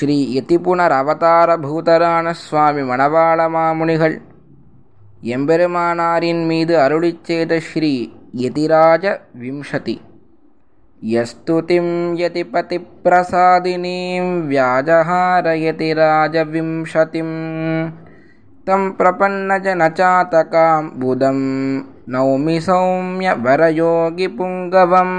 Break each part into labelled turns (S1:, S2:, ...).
S1: ஸ்ரீ யதிபுனர் அவதார பூதரான சுவாமி மணவாள மாமுனிகள் எம்பெருமானாரின் மீது அருளிச் செய்த ஸ்ரீ யதிராஜ விம்சதி. யஸ்துதிம் யதிபதி பிரசாதினீம் வியாஜஹார யதிராஜ விம்சதிம் தம் பிரபன்னஜனசாதகாம் புதம் நௌமி சௌம்ய வரயோகி புங்கவம்.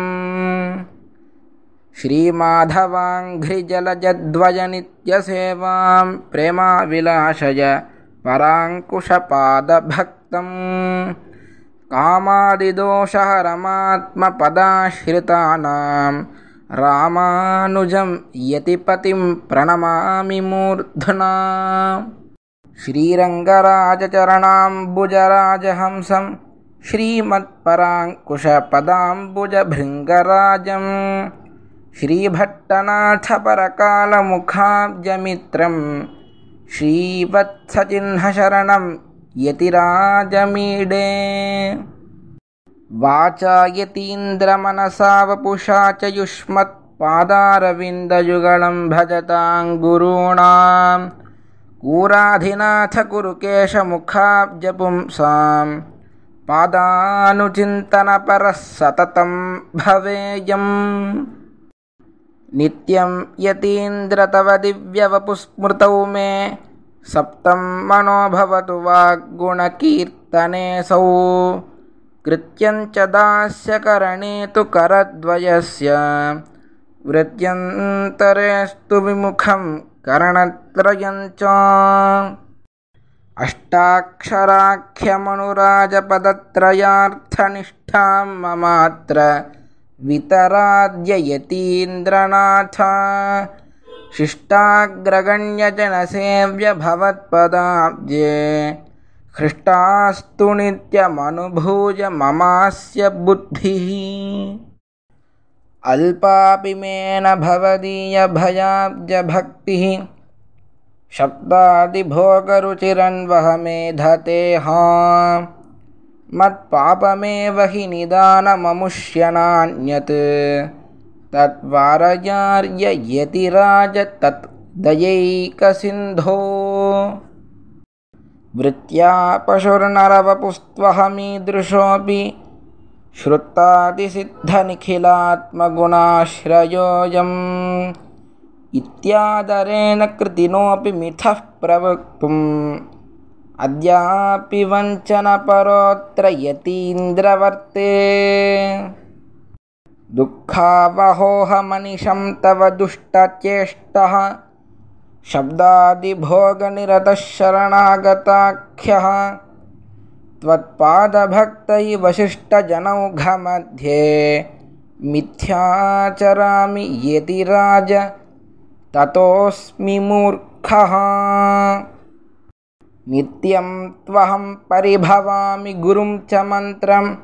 S1: श्रीमाधवाङ्घ्रिजलजद्वय नित्यसेवां प्रेमाविलासय पराङ्कुशपादभक्तं कामादिदोषहरमात्मपदाश्रितानां रामानुजं यतिपतिं प्रणमामि मूर्ध्ना. श्रीरङ्गराजचरणाम्बुजराजहंसं श्रीमत्पराङ्कुशपदाम्बुजभृङ्गराजं श्रीभट्टनाथपरकालमुखाब्जमित्रं श्रीवत्सचिह्नशरणं यतिराजमीडे. वाचा यतीन्द्रमनसा वपुषा च युष्मत्पादारविन्दयुगलं भजतां गुरूणां कूराधिनाथ कुरुकेशमुखाब्जपुंसां पादानुचिन्तनपरः सततं भवेयम्. नित्यं यतीन्द्र तव दिव्यवपुस्मृतौ मे सप्तं मनो भवतु वाग्गुणकीर्तनेऽसौ. कृत्यं च दास्यकरणे तु करद्वयस्य वृत्यन्तरेस्तु विमुखं करणत्रयं च. अष्टाक्षराख्यमनुराजपदत्रयार्थनिष्ठां ममात्र वितराद्य यतीन्द्रनाथ. शिष्टाग्रगण्यजनसेव्य भवत्पदाब्जे हृष्टास्तु नित्यमनुभूय ममास्य बुद्धिः. अल्पापि मे न भवदीयभयाब्जभक्तिः शब्दादिभोगरुचिरन्वह मेधते हाँ. मत्पापमेव हि निदानममुष्यनान्यत् तद्वारयार्य यतिराज तद्दयैकसिन्धो. वृत्त्या पशुर्नरवपुस्त्वहमीदृशोऽपि श्रुत्तादिसिद्धनिखिलात्मगुणाश्रयोऽयम्. इत्यादरेण कृतिनोऽपि मिथः प्रवक्तुम् अद्यापि वञ्चनपरोऽत्र यतीन्द्रवर्ते. दुःखावहोहमनिशं तव दुष्टचेष्टः शब्दादिभोगनिरतः शरणागताख्यः. त्वत्पादभक्तैः वसिष्ठजनौघमध्ये मिथ्याचरामि यतिराज ततोऽस्मि मूर्खः. नित्यं त्वहं परिभवामि गुरुं च मन्त्रं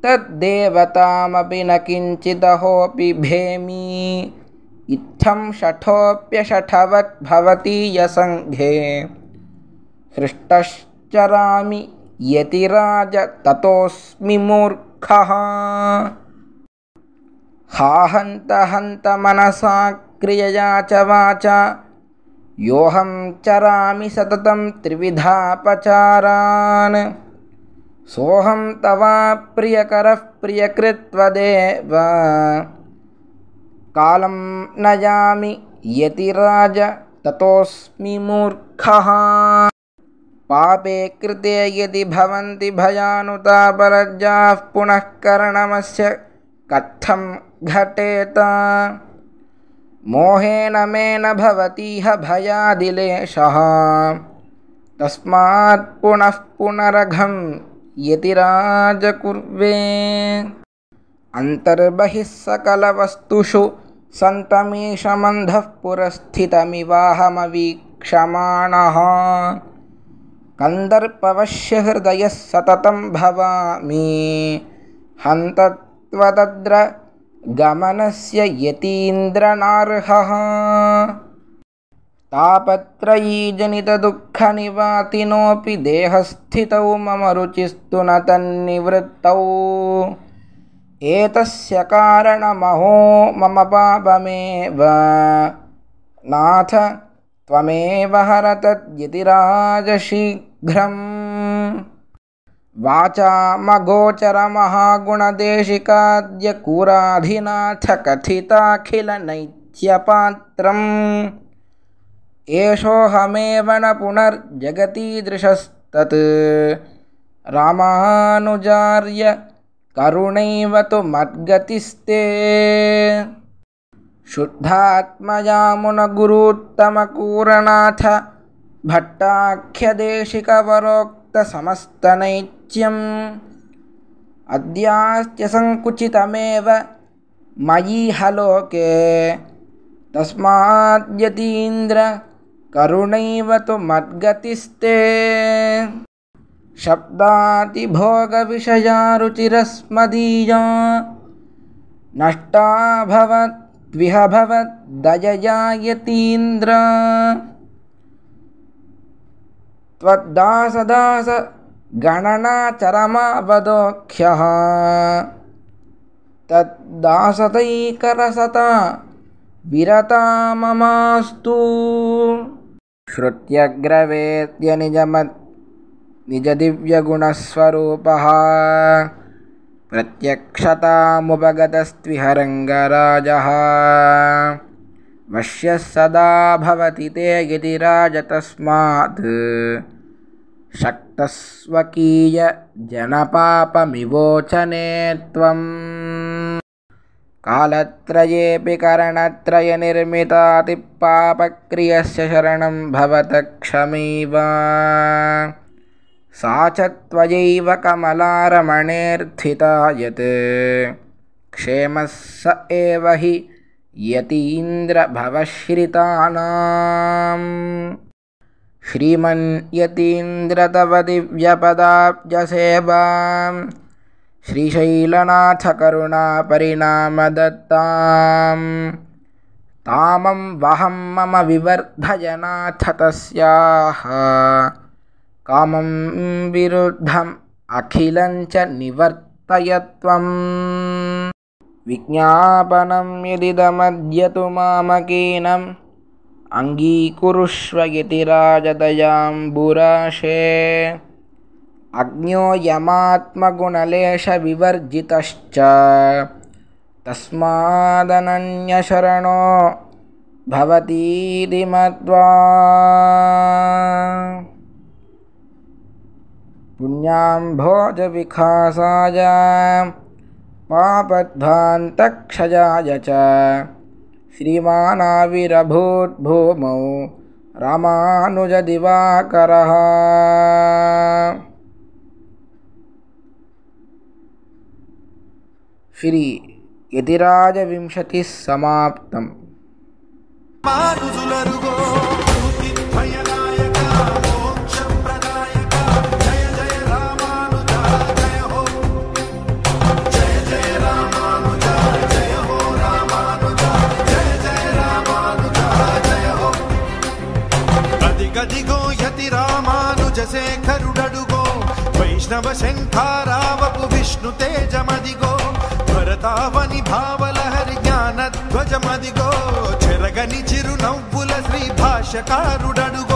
S1: तद्देवतामपि न किञ्चिदहोऽपि भेमि. इत्थं शठोऽप्यशठवत् भवतीयसङ्घे हृष्टश्चरामि यतिराज ततोऽस्मि मूर्खः. हा हन्त हन्त मनसा क्रियया च वाचा योऽहं चरामि सततं त्रिविधापचारान्. सोऽहं तवाप्रियकरः प्रियकृत्वदेव कालं न यामि यतिराज ततोऽस्मि मूर्खः. पापे कृते यदि भवन्ति भयानुतापलज्जाः पुनः करणमस्य कथं घटेत. मोहेन मे न भवतीह भयादिलेशः तस्मात् पुनः पुनरघं यतिराज कुर्वे. अन्तर्बहिः सकलवस्तुषु सन्तमीशमन्धः पुरस्थितमिवाहमवीक्षमाणः. कन्दर्पवश्य हृदयः सततं भवामि हन्त त्वदद्र गमनस्य यतीन्द्रनार्हः. तापत्रयीजनितदुःखनिवातिनोऽपि देहस्थितौ मम रुचिस्तु न तन्निवृत्तौ. एतस्य कारणमहो मम पापमेव नाथ त्वमेव हर तद्यतिराजशीघ्रम् वाचामगोचरमहागुणदेशिकाद्य कूराधिनाथ कथिताखिलनैत्यपात्रम् एषोऽहमेव न पुनर्जगतीदृशस्तत् रामानुजार्य करुणैव तु मद्गतिस्ते शुद्धात्मजामुनगुरूत्तमकूरनाथ भट्टाख्यदेशिकवरोक्तसमस्तनैत्यम् अद्यास्त्यसङ्कुचितमेव मयीह लोके तस्माद्यतीन्द्र करुणैव तु मद्गतिस्ते शब्दातिभोगविषया रुचिरस्मदीया नष्टा भवद्विह भवद्दयया यतीन्द्र त्वद्दासदास गणनाचरमावदोख्यः तद्दासतैकरसता विरता ममास्तु श्रुत्यग्रवेद्य निजदिव्यगुणस्वरूपः प्रत्यक्षतामुपगतस्त्विहरङ्गराजः वश्यः सदा भवति ते गिरिराज तस्मात् शक्तः स्वकीयजनपापमिवोचने त्वम् कालत्रयेऽपि करणत्रयनिर्मितातिपापक्रियस्य शरणं भवतः क्षमैव सा च त्वयैव कमलारमणेऽर्थिता यत् क्षेमः स एव हि यतीन्द्रभवश्रितानाम् श्रीमन्यतीन्द्र तव दिव्यपदाब्जसेवाम् श्रीशैलनाथ करुणापरिणामदत्ताम् तामं वहं मम विवर्धयनाथ तस्याः कामं विरुद्धम् अखिलं च निवर्तय त्वम् विज्ञापनं यदिदमद्य तु मामकीनम् अङ्गीकुरुष्व यतिराजदयाम्बुराशे अज्ञो यमात्मगुणलेशविवर्जितश्च तस्मादनन्यशरणो भवतीति मत्वा पुण्याम्भोजविखासाय पापध्वान्तक्षयाय च श्रीमानाविरभूद्भूमौ रामानुजदिवाकरः श्री यतिराजविंशतिः समाप्तम्।
S2: గదిగో యతి రామానుజ శేఖరుడడుగో వైష్ణవ శంఖారావపు విష్ణు తేజమదిగో భరతావని భావలహరి జ్ఞాన ధ్వజమదిగో చెరగని చిరునవ్వుల శ్రీ భాష్యకారుడడుగో